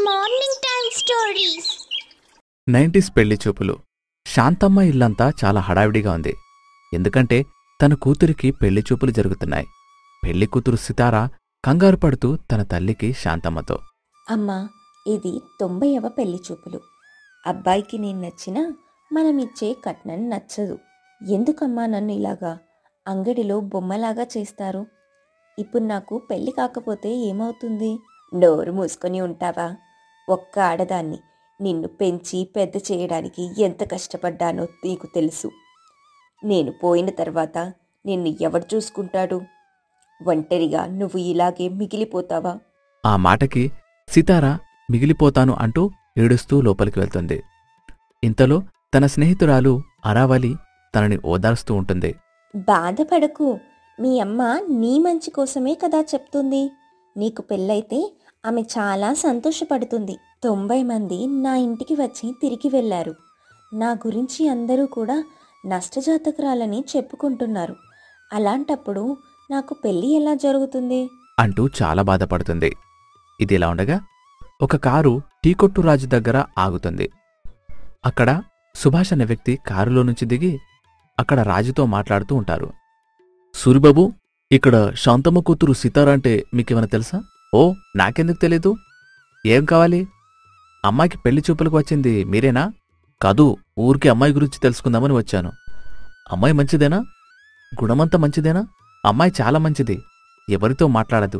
Morning time stories. 90s పెళ్లి చూపులు. శాంతమ్మ ఇల్లంతా చాలా హడావిడిగా ఉంది. ఎందుకంటే తన కూతురికి పెళ్లి చూపులు జరుగుతున్నాయి. పెళ్లి కూతురు సితార కంగారు పడుతూ తన తల్లికి శాంతమ్మతో, అమ్మా, ఇది 90వ పెళ్లి చూపులు. అబ్బాయికి నేను నచ్చినా మనమిచ్చే కట్నం నచ్చదు. ఎందుకమ్మా నన్ను ఇలాగా అంగడిలో బొమ్మలాగా చేస్తారు? ఇప్పుడు నాకు పెళ్లి కాకపోతే ఏమవుతుంది? నోరు మూసుకొని ఉంటావా? ఒక్క ఆడదాన్ని నిన్ను పెంచి పెద్ద చేయడానికి ఎంత కష్టపడ్డానో నీకు తెలుసు. నేను పోయిన తర్వాత నిన్ను ఎవడు చూసుకుంటాడు? ఒంటరిగా నువ్వు ఇలాగే మిగిలిపోతావా? ఆ మాటకి సితార మిగిలిపోతాను అంటూ ఏడుస్తూ లోపలికి వెళ్తుంది. ఇంతలో తన స్నేహితురాలు అరావలి తనని ఓదార్స్తూ ఉంటుంది. బాధపడకు, మీ అమ్మ నీ మంచి కోసమే కదా చెప్తుంది. నీకు పెళ్ళైతే ఆమె చాలా సంతోషపడుతుంది. 90 మంది నా ఇంటికి వచ్చి తిరిగి వెళ్ళారు. నా గురించి అందరూ కూడా నష్టజాతకురాలని చెప్పుకుంటున్నారు. అలాంటప్పుడు నాకు పెళ్ళి ఎలా జరుగుతుంది అంటూ చాలా బాధపడుతుంది. ఇదిలా ఉండగా ఒక కారు టీకొట్టు రాజు దగ్గర ఆగుతుంది. అక్కడ సుభాష్ అనే వ్యక్తి కారులో నుంచి దిగి అక్కడ రాజుతో మాట్లాడుతూ ఉంటారు. సూరిబాబు, ఇక్కడ శాంతమ్మ కూతురు సితార అంటే మీకేమైనా తెలుసా? ఓ, నాకెందుకు తెలీదు. ఏం కావాలి? అమ్మాయికి పెళ్లి చూపులకు వచ్చింది మీరేనా? కాదు, ఊరికి అమ్మాయి గురించి తెలుసుకుందామని వచ్చాను. అమ్మాయి మంచిదేనా? గుణమంతా మంచిదేనా? అమ్మాయి చాలా మంచిది. ఎవరితో మాట్లాడదు.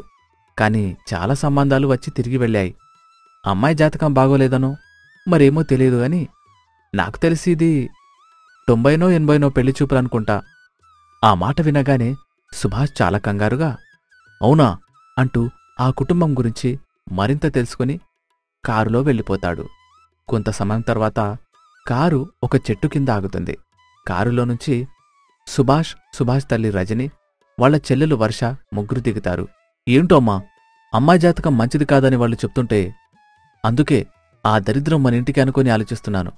కాని చాలా సంబంధాలు వచ్చి తిరిగి వెళ్ళాయి. అమ్మాయి జాతకం బాగోలేదనో మరేమో తెలియదు గాని నాకు తెలిసి ఇది 90నో 80నో పెళ్లి చూపులనుకుంటా. ఆ మాట వినగానే సుభాష్ చాలా కంగారుగా, అవునా అంటూ ఆ కుటుంబం గురించి మరింత తెలుసుకుని కారులో వెళ్ళిపోతాడు. కొంత సమయం తర్వాత కారు ఒక చెట్టు కింద ఆగుతుంది. కారులో నుంచి సుభాష్ తల్లి రజని, వాళ్ల చెల్లెలు వర్ష ముగ్గురు దిగుతారు. ఏంటో అమ్మా, అమ్మాయి జాతకం మంచిది కాదని వాళ్ళు చెప్తుంటే అందుకే ఆ దరిద్రం మన ఇంటికి అనుకొని ఆలోచిస్తున్నాను.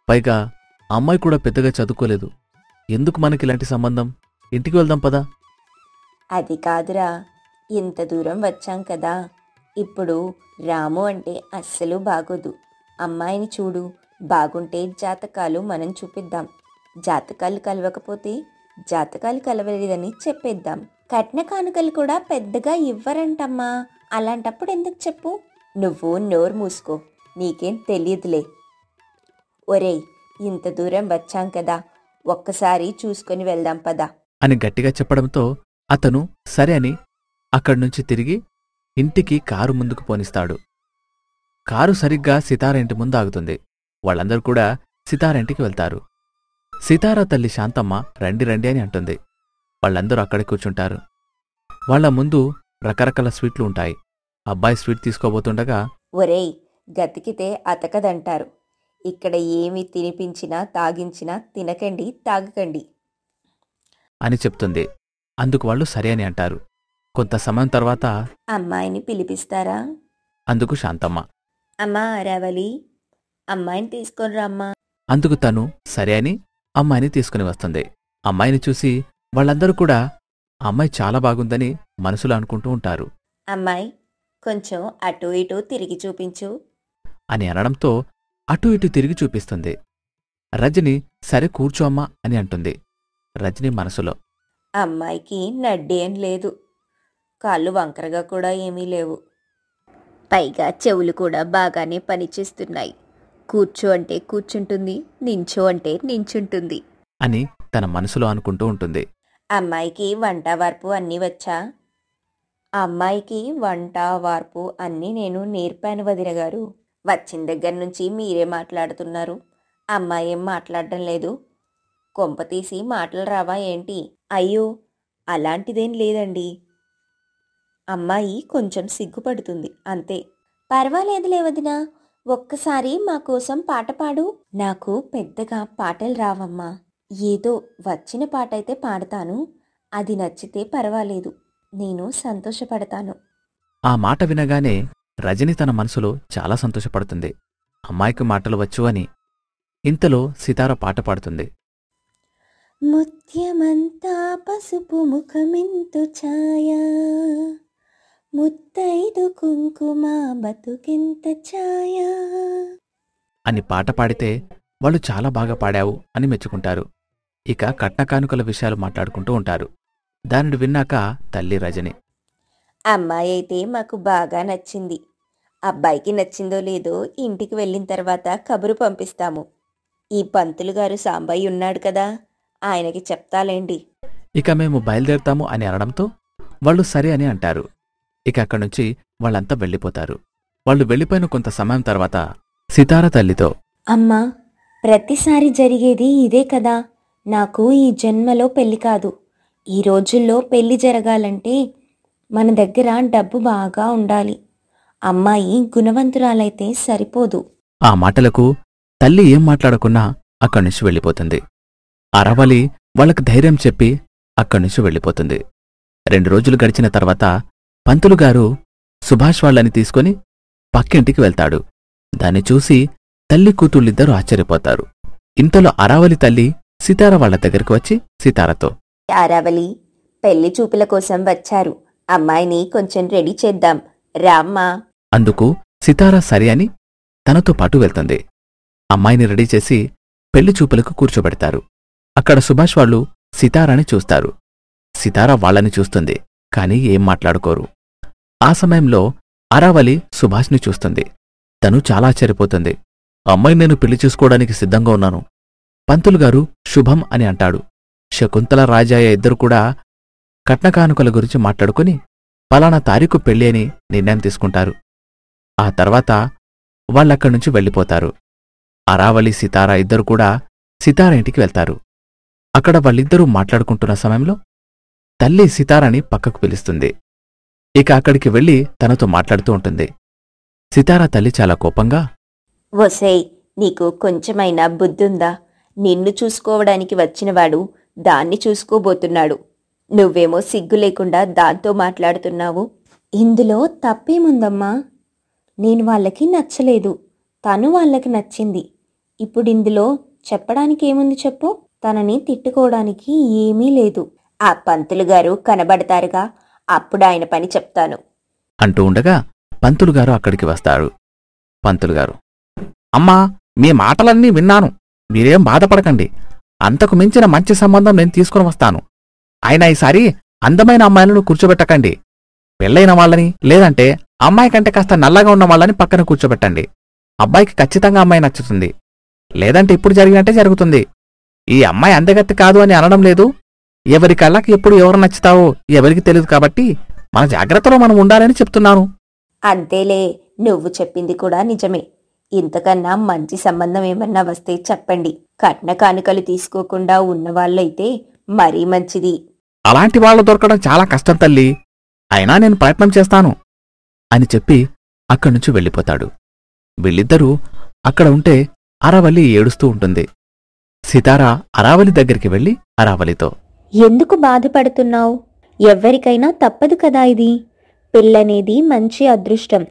పైగా అమ్మాయి కూడా పెద్దగా చదువుకోలేదు. ఎందుకు మనకిలాంటి సంబంధం? ఇంటికి వెళ్దాం పదా. అది కాదురా, ఇంత దూరం వచ్చాం కదా. ఇప్పుడు రాము అంటే అస్సలు బాగోదు. అమ్మాయిని చూడు, బాగుంటే జాతకాలు మనం చూపిద్దాం. జాతకాలు కలవకపోతే జాతకాలు కలవలేదని చెప్పేద్దాం. కట్న కానుకలు కూడా పెద్దగా ఇవ్వరంటమ్మా. అలాంటప్పుడు ఎందుకు చెప్పు? నువ్వు నోరు మూసుకో, నీకేం తెలియదులే. ఒరేయ్, ఇంత దూరం వచ్చాం కదా, ఒక్కసారి చూసుకొని వెళ్దాం పదా అని గట్టిగా చెప్పడంతో అతను సరే అని అక్కడ్నుంచి తిరిగి ఇంటికి కారు ముందుకు పోనిస్తాడు. కారు సరిగ్గా సితార ఇంటి ముందు ఆగుతుంది. వాళ్ళందరూ కూడా సితార ఇంటికి వెళ్తారు. సితార తల్లి శాంతమ్మ రండి రండి అని అంటుంది. వాళ్ళందరూ అక్కడే కూర్చుంటారు. వాళ్ల ముందు రకరకాల స్వీట్లు ఉంటాయి. అబ్బాయి స్వీట్ తీసుకోబోతుండగా, ఒరేయ్, గతికితే అతకదంటారు. ఇక్కడ ఏమి తినిపించినా తాగించినా తినకండి, తాగకండి అని చెప్తుంది. అందుకు వాళ్ళు సరే అని అంటారు. కొంత సమయం తర్వాత అమ్మాయిని పిలిపిస్తారా? అందుకు శాంతమ్మ, అమ్మా అరావలి, అమ్మాయిని తీసుకొని రమ్మా. అందుకు తను సరే అని అమ్మాయిని తీసుకుని వస్తుంది. అమ్మాయిని చూసి వాళ్ళందరూ కూడా అమ్మాయి చాలా బాగుందని మనసులో అనుకుంటూ ఉంటారు. అమ్మాయి, కొంచెం అటూ ఇటూ తిరిగి చూపించు అని అనడంతో అటూ ఇటూ తిరిగి చూపిస్తుంది. రజని సరే కూర్చో అమ్మా అని అంటుంది. రజని మనసులో, అమ్మాయికి నడ్డేం లేదు, కాళ్ళు వంకరగా కూడా ఏమీ లేవు, పైగా చెవులు కూడా బాగానే పనిచేస్తున్నాయి. కూర్చో అంటే కూర్చుంటుంది, నించో అంటే నించుంటుంది అని తన మనసులో అనుకుంటూ ఉంటుంది. అమ్మాయికి వంట వార్పు అన్నీ వచ్చా? అమ్మాయికి వంట వార్పు అన్నీ నేను నేర్పాను వదినగారు. వచ్చిన దగ్గర నుంచి మీరే మాట్లాడుతున్నారు. అమ్మాయి ఏం మాట్లాడడం లేదు. కొంపతీసి మాటలు రావా ఏంటి? అయ్యో, అలాంటిదేం లేదండి. అమ్మాయి కొంచెం సిగ్గుపడుతుంది అంతే. పర్వాలేదులే వదినా, ఒక్కసారి మా కోసం పాట పాడు. నాకు పెద్దగా పాటలు రావమ్మా. ఏదో వచ్చిన పాటైతే పాడతాను. అది నచ్చితే పర్వాలేదు, నేను సంతోషపడతాను. ఆ మాట వినగానే రజని తన మనసులో చాలా సంతోషపడుతుంది. అమ్మాయికి మాటలు వచ్చు అని. ఇంతలో సితార పాట పాడుతుంది. ముత్యమంతా పసుపు ముఖమెంతు ఛాయ, ముత్తైదు కుంకుమ బతుకెంత ఛాయా. అని పాట పాడితే వాళ్ళు చాలా బాగా పాడావు అని మెచ్చుకుంటారు. ఇక కట్న కానుకల విషయాలు మాట్లాడుకుంటూ ఉంటారు. దానిని విన్నాక తల్లి రజని, అమ్మాయి అయితే మాకు బాగా నచ్చింది. అబ్బాయికి నచ్చిందో లేదో ఇంటికి వెళ్ళిన తర్వాత కబురు పంపిస్తాము. ఈ పంతులు గారు సాంబయ్య ఉన్నాడు కదా, ఆయనకి చెప్తాలేండి. ఇక మేము బయలుదేరుతాము అని అనడంతో వాళ్ళు సరే అని అంటారు. ఇక అక్కడ్నుంచి వాళ్ళంతా వెళ్ళిపోతారు. వాళ్ళు వెళ్ళిపోయిన కొంత సమయం తర్వాత సితార తల్లితో, అమ్మా, ప్రతిసారి జరిగేది ఇదే కదా. నాకు ఈ జన్మలో పెళ్లి కాదు. ఈ రోజుల్లో పెళ్లి జరగాలంటే మన దగ్గర డబ్బు బాగా ఉండాలి. అమ్మాయి గుణవంతురాలైతే సరిపోదు. ఆ మాటలకు తల్లి ఏం మాట్లాడకున్నా అక్కడ్నుంచి వెళ్ళిపోతుంది. అరవలి వాళ్ళకి ధైర్యం చెప్పి అక్కడ్నుంచి వెళ్ళిపోతుంది. 2 రోజులు గడిచిన తర్వాత పంతులుగారు సుభాష్ వాళ్ళని తీసుకొని పక్కింటికి వెళ్తాడు. దాన్ని చూసి తల్లి కూతుళ్ళిద్దరూ ఆశ్చర్యపోతారు. ఇంతలో అరావలి తల్లి సితార వాళ్ల దగ్గరికి వచ్చి సితారతో, అరావలి, పెళ్లి చూపుల కోసం వచ్చారు. అమ్మాయిని కొంచెం రెడీ చేద్దాం, రామ్మా. అందుకు సితార సరి అని తనతో పాటు వెళ్తుంది. అమ్మాయిని రెడీ చేసి పెళ్లి చూపులకు కూర్చోబెడతారు. అక్కడ సుభాష్ వాళ్ళు సితారాని చూస్తారు. సితార వాళ్ళని చూస్తుంది, కాని ఏం మాట్లాడుకోరు. ఆ సమయంలో అరావలి సుభాష్ని చూస్తుంది. తను చాలా ఆశ్చర్యపోతుంది. అమ్మాయి నేను పెళ్లి చేసుకోవడానికి సిద్ధంగా ఉన్నాను. పంతులుగారు శుభం అని అంటాడు. శకుంతల రాజాయ ఇద్దరు కూడా కట్నకానుకల గురించి మాట్లాడుకుని పలానా తారీఖు పెళ్లి అని నిర్ణయం తీసుకుంటారు. ఆ తర్వాత వాళ్ళక్కడ్నుంచి వెళ్ళిపోతారు. అరావలి సితార ఇద్దరు కూడా సితార ఇంటికి వెళ్తారు. అక్కడ వాళ్ళిద్దరూ మాట్లాడుకుంటున్న సమయంలో తల్లి సితారాని పక్కకు పిలుస్తుంది. ఇక అక్కడికి వెళ్లి తనతో మాట్లాడుతూ ఉంటుంది. సితారా తల్లి చాలా కోపంగా, ఒసేయ్, నీకు కొంచెమైనా బుద్ధుందా? నిన్ను చూసుకోవడానికి వచ్చినవాడు దాన్ని చూసుకోబోతున్నాడు. నువ్వేమో సిగ్గు లేకుండా దాంతో మాట్లాడుతున్నావు. ఇందులో తప్పేముందమ్మా? నేను వాళ్ళకి నచ్చలేదు, తను వాళ్ళకి నచ్చింది. ఇప్పుడిందులో చెప్పడానికేముంది చెప్పు? తనని తిట్టుకోవడానికి ఏమీ లేదు. ఆ పంతులుగారు కనబడతారుగా, అప్పుడు ఆయన పని చెప్తాను అంటూ ఉండగా పంతులుగారు అక్కడికి వస్తారు. పంతులుగారు, అమ్మా, మీ మాటలన్నీ విన్నాను. మీరేం బాధపడకండి. అంతకు మించిన మంచి సంబంధం నేను తీసుకుని వస్తాను. అయినా ఈసారి అందమైన అమ్మాయిలను కూర్చోబెట్టకండి. పెళ్లైన వాళ్ళని, లేదంటే అమ్మాయి కంటే కాస్త నల్లగా ఉన్న వాళ్ళని పక్కన కూర్చోబెట్టండి. అబ్బాయికి ఖచ్చితంగా అమ్మాయి నచ్చుతుంది. లేదంటే ఇప్పుడు జరిగినట్టే జరుగుతుంది. ఈ అమ్మాయి అందగత్తి కాదు అని అనడం లేదు. ఎవరి కళ్ళకి ఎప్పుడు ఎవరు నచ్చుతావో ఎవరికి తెలియదు. కాబట్టి మన జాగ్రత్తలో మనం ఉండాలని చెప్తున్నాను. అంతేలే, నువ్వు చెప్పింది కూడా నిజమే. ఇంతకన్నా మంచి సంబంధం ఏమన్నా వస్తే చెప్పండి. కట్న కానుకలు తీసుకోకుండా ఉన్నవాళ్ళైతే మరీ మంచిది. అలాంటి వాళ్ళు దొరకడం చాలా కష్టం తల్లి. అయినా నేను ప్రయత్నం చేస్తాను అని చెప్పి అక్కడ్నుంచి వెళ్ళిపోతాడు. వీళ్ళిద్దరూ అక్కడ ఉంటే అరావలి ఏడుస్తూ ఉంటుంది. సితార అరావలి దగ్గరికి వెళ్ళి అరావలితో, ఎందుకు బాధపడుతున్నావు? ఎవ్వరికైనా తప్పదు కదా ఇది. పెళ్ళనేది మంచి అదృష్టం.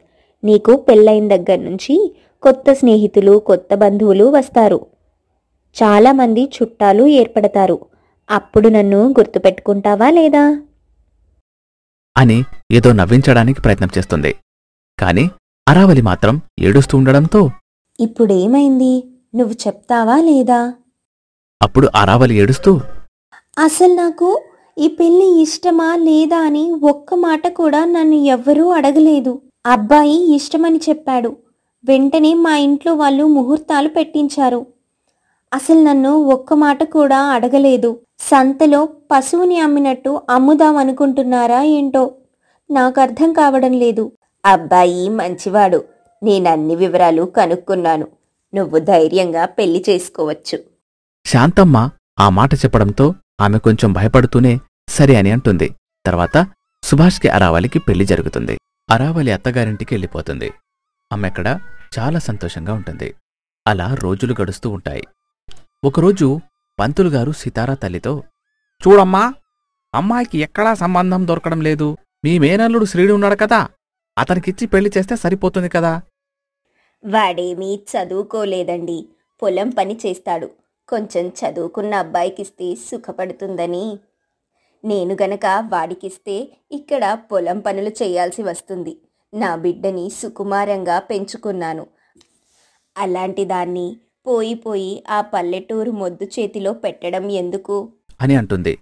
నీకు పెళ్ళైన దగ్గర్నుంచి కొత్త స్నేహితులు, కొత్త బంధువులు వస్తారు. చాలామంది చుట్టాలు ఏర్పడతారు. అప్పుడు నన్ను గుర్తుపెట్టుకుంటావా లేదా? అని ఏదో నవ్వించడానికి ప్రయత్నం చేస్తుంది. కాని అరావలి మాత్రం ఏడుస్తూ ఉండడంతో, ఇప్పుడేమైంది? నువ్వు చెప్తావా లేదా? అప్పుడు అరావలి ఏడుస్తూ, అసలు నాకు ఈ పెళ్లి ఇష్టమా లేదా అని ఒక్క మాట కూడా నన్ను ఎవ్వరూ అడగలేదు. అబ్బాయి ఇష్టమని చెప్పాడు. వెంటనే మా ఇంట్లో వాళ్ళు ముహూర్తాలు పెట్టించారు. అసలు నన్ను ఒక్క మాట కూడా అడగలేదు. సంతలో పశువుని అమ్మినట్టు అమ్ముదామనుకుంటున్నారా ఏంటో నాకు అర్థం కావడం లేదు. అబ్బాయి మంచివాడు. నేనన్ని వివరాలు కనుక్కున్నాను. నువ్వు ధైర్యంగా పెళ్లి చేసుకోవచ్చు. శాంతమ్మ ఆ మాట చెప్పడంతో ఆమె కొంచెం భయపడుతూనే సరే అని అంటుంది. తర్వాత సుభాష్కి అరావలికి పెళ్లి జరుగుతుంది. అరావలి అత్తగారింటికి వెళ్ళిపోతుంది. ఆమెక్కడ చాలా సంతోషంగా ఉంటుంది. అలా రోజులు గడుస్తూ ఉంటాయి. ఒకరోజు పంతులుగారు సితారా తల్లితో, చూడమ్మా, అమ్మాయికి ఎక్కడా సంబంధం దొరకడం లేదు. మీ మేనల్లుడు శ్రీడు ఉన్నాడు కదా, అతనికిచ్చి పెళ్లి చేస్తే సరిపోతుంది కదా. వాడేమీ చదువుకోలేదండి. పొలం పని చేస్తాడు. కొంచెం చదువుకున్న అబ్బాయికిస్తే సుఖపడుతుందని. నేను గనక వాడికిస్తే ఇక్కడ పొలం పనులు చేయాల్సి వస్తుంది. నా బిడ్డని సుకుమారంగా పెంచుకున్నాను. అలాంటి దాన్ని పోయి ఆ పల్లెటూరు మొద్దు చేతిలో పెట్టడం ఎందుకు అని అంటుంది.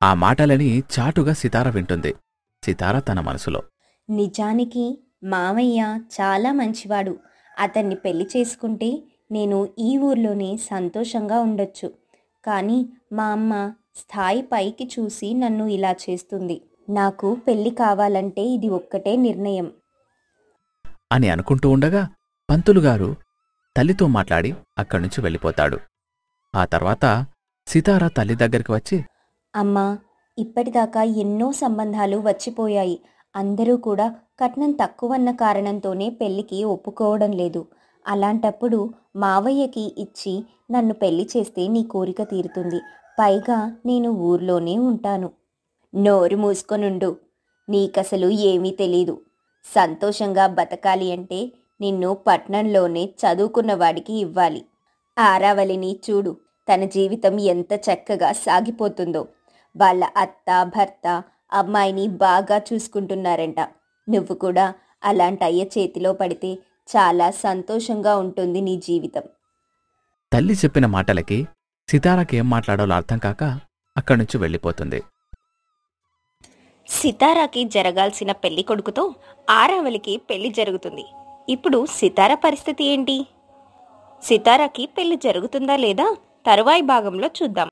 ఆ మాటలని చాటుగా సితార వింటుంది. సితార తన మనసులో, నిజానికి మామయ్య చాలా మంచివాడు. అతన్ని పెళ్లి చేసుకుంటే నేను ఈ ఊర్లోనే సంతోషంగా ఉండొచ్చు. కానీ మా అమ్మ స్థాయి పైకి చూసి నన్ను ఇలా చేస్తుంది. నాకు పెళ్లి కావాలంటే ఇది ఒక్కటే నిర్ణయం అని అనుకుంటూ ఉండగా పంతులుగారు తల్లితో మాట్లాడి అక్కడ్నుంచి వెళ్ళిపోతాడు. ఆ తర్వాత సితార తల్లి దగ్గరికి వచ్చి, అమ్మా, ఇప్పటిదాకా ఎన్నో సంబంధాలు వచ్చిపోయాయి. అందరూ కూడా కట్నం తక్కువన్న కారణంతోనే పెళ్లికి ఒప్పుకోవడం లేదు. అలాంటప్పుడు మావయ్యకి ఇచ్చి నన్ను పెళ్లి చేస్తే నీ కోరిక తీరుతుంది. పైగా నేను ఊర్లోనే ఉంటాను. నోరు మూసుకొనుండు. నీకసలు ఏమీ తెలీదు. సంతోషంగా బతకాలి అంటే నిన్ను పట్నంలోనే చదువుకున్నవాడికి ఇవ్వాలి. ఆరావళిని చూడు, తన జీవితం ఎంత చక్కగా సాగిపోతుందో. వాళ్ళ అత్త భర్త అమ్మాయిని బాగా చూసుకుంటున్నారంట. నువ్వు కూడా అలాంటి అయ్య చేతిలో పడితే చాలా సంతోషంగా ఉంటుంది నీ జీవితం. తల్లి చెప్పిన మాటలకి సితారాకేం మాట్లాడాలో అర్థం కాక అక్కడ్నుంచి వెళ్ళిపోతుంది. సితారాకి జరగాల్సిన పెళ్లి కొడుకుతో ఆరావళికి పెళ్లి జరుగుతుంది. ఇప్పుడు సితార పరిస్థితి ఏంటి? సితారాకి పెళ్లి జరుగుతుందా లేదా తరువాయి భాగంలో చూద్దాం.